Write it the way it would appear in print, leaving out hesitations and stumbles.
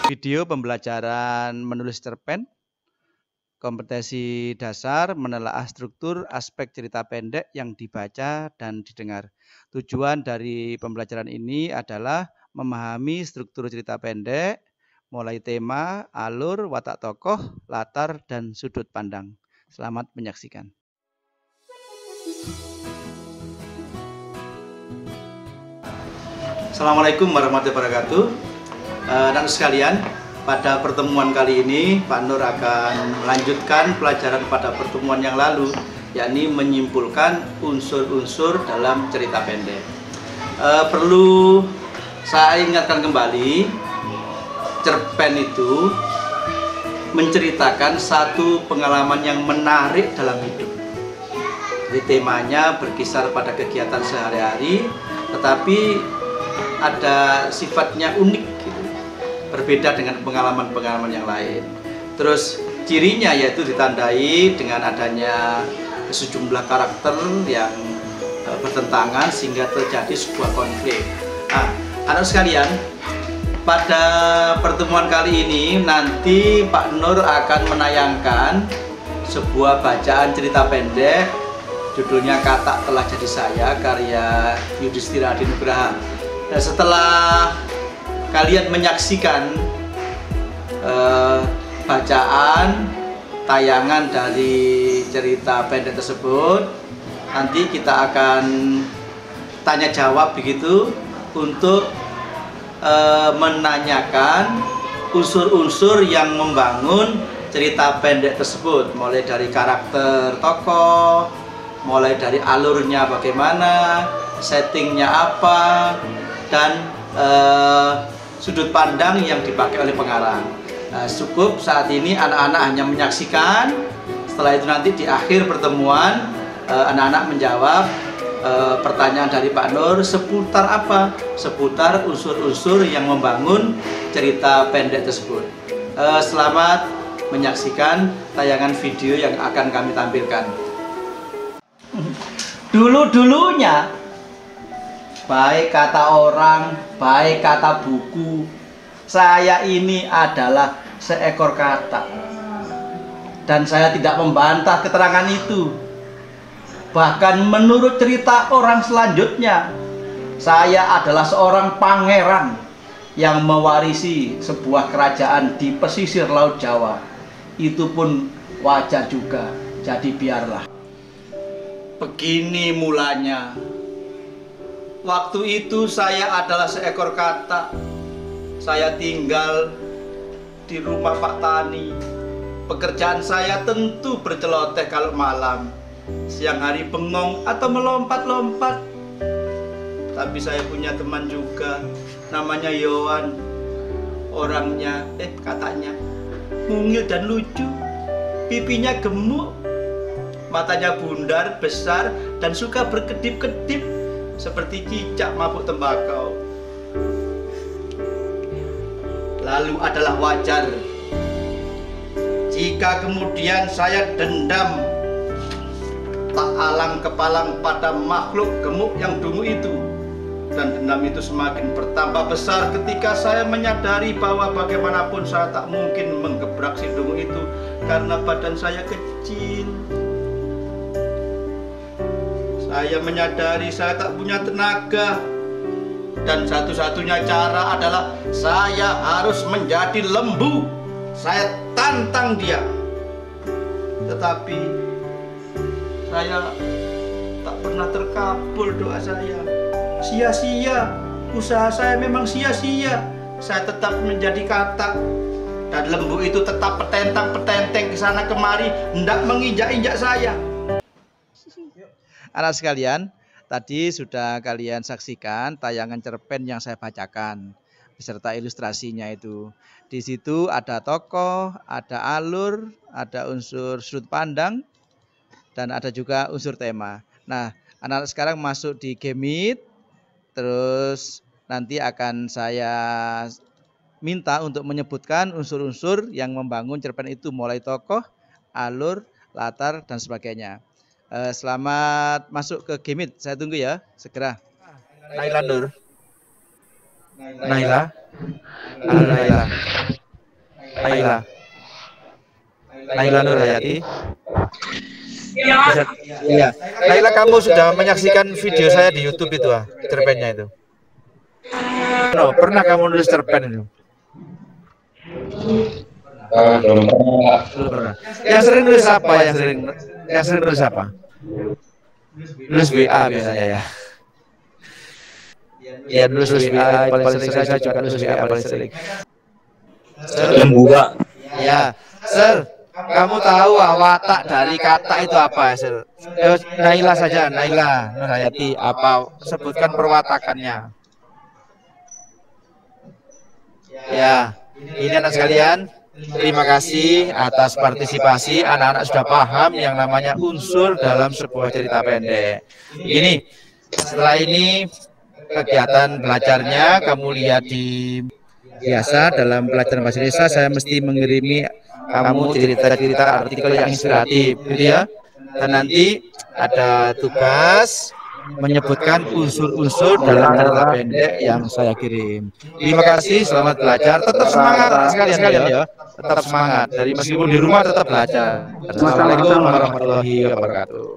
Video pembelajaran menulis cerpen, kompetensi dasar menelaah struktur aspek cerita pendek yang dibaca dan didengar. Tujuan dari pembelajaran ini adalah memahami struktur cerita pendek, mulai tema, alur, watak tokoh, latar, dan sudut pandang. Selamat menyaksikan. Assalamualaikum warahmatullahi wabarakatuh. Anak sekalian, pada pertemuan kali ini Pak Nur akan melanjutkan pelajaran pada pertemuan yang lalu, yakni menyimpulkan unsur-unsur dalam cerita pendek. Perlu saya ingatkan kembali, cerpen itu menceritakan satu pengalaman yang menarik dalam hidup. Jadi temanya berkisar pada kegiatan sehari-hari, tetapi ada sifatnya unik gitu, berbeda dengan pengalaman-pengalaman yang lain. Terus cirinya yaitu ditandai dengan adanya sejumlah karakter yang bertentangan sehingga terjadi sebuah konflik. Nah, anak sekalian, pada pertemuan kali ini nanti Pak Nur akan menayangkan sebuah bacaan cerita pendek, judulnya Katak Telah Jadi Saya, karya Yudhistira Adinugraha. Nah, setelah kalian menyaksikan bacaan tayangan dari cerita pendek tersebut, nanti kita akan tanya jawab begitu untuk menanyakan unsur-unsur yang membangun cerita pendek tersebut, mulai dari karakter tokoh, mulai dari alurnya bagaimana, settingnya apa, dan sudut pandang yang dipakai oleh pengarang. Cukup saat ini anak-anak hanya menyaksikan. Setelah itu nanti di akhir pertemuan anak-anak menjawab pertanyaan dari Pak Nur seputar apa? Seputar unsur-unsur yang membangun cerita pendek tersebut. Selamat menyaksikan tayangan video yang akan kami tampilkan. Dulu-dulunya, baik kata orang, baik kata buku, saya ini adalah seekor katak. Dan saya tidak membantah keterangan itu. Bahkan menurut cerita orang selanjutnya, saya adalah seorang pangeran yang mewarisi sebuah kerajaan di pesisir Laut Jawa. Itu pun wajar juga, jadi biarlah. Begini mulanya. Waktu itu saya adalah seekor katak. Saya tinggal di rumah Pak Tani. Pekerjaan saya tentu berceloteh kalau malam, siang hari bengong atau melompat-lompat. Tapi saya punya teman juga, namanya Yohan. Orangnya, katanya mungil dan lucu, pipinya gemuk, matanya bundar, besar, dan suka berkedip-kedip seperti cicak mabuk tembakau. Lalu adalah wajar jika kemudian saya dendam tak alang kepalang pada makhluk gemuk yang dungu itu. Dan dendam itu semakin bertambah besar ketika saya menyadari bahwa bagaimanapun saya tak mungkin menggebrak si dungu itu karena badan saya kecil. Saya menyadari saya tak punya tenaga, dan satu-satunya cara adalah saya harus menjadi lembu. Saya tantang dia. Tetapi saya tak pernah terkabul doa saya. Sia-sia, usaha saya memang sia-sia. Saya tetap menjadi katak, dan lembu itu tetap petentang-petenteng ke sana kemari, hendak menginjak-injak saya. Anak sekalian, tadi sudah kalian saksikan tayangan cerpen yang saya bacakan beserta ilustrasinya itu. Di situ ada tokoh, ada alur, ada unsur sudut pandang, dan ada juga unsur tema. Nah, anak-anak sekarang masuk di Gemit, terus nanti akan saya minta untuk menyebutkan unsur-unsur yang membangun cerpen itu, mulai tokoh, alur, latar, dan sebagainya. Selamat masuk ke Gemit, saya tunggu ya, segera. Naila Nur. Naila. Halo Naila. Naila Nurhayati. Iya. Naila, kamu sudah menyaksikan video saya di YouTube itu, cerpennya itu? No, pernah kamu nulis cerpen itu? Belum pernah. Yang sering nulis apa? Yang sering nulis apa? Nulis WA biasanya ya. Ya, nulis WA paling sering. Saya juga nulis WA paling sering. Membuka. Ya, Sir, kamu tahu watak dari kata itu apa, Sir? Naila saja, Naila Nurhayati, apa? Sebutkan perwatakannya. Ya, ini anak sekalian, terima kasih atas partisipasi. Anak-anak sudah paham yang namanya unsur dalam sebuah cerita pendek. Ini, setelah ini kegiatan belajarnya kamu lihat di biasa dalam pelajaran bahasa Indonesia, saya mesti mengirimi kamu cerita-cerita artikel yang inspiratif, gitu ya. Dan nanti ada tugas menyebutkan unsur-unsur dalam cerita pendek yang saya kirim. Terima kasih, selamat belajar. Tetap semangat sekalian ya. Tetap semangat. Dari meskipun di rumah tetap belajar. Assalamualaikum warahmatullahi wabarakatuh.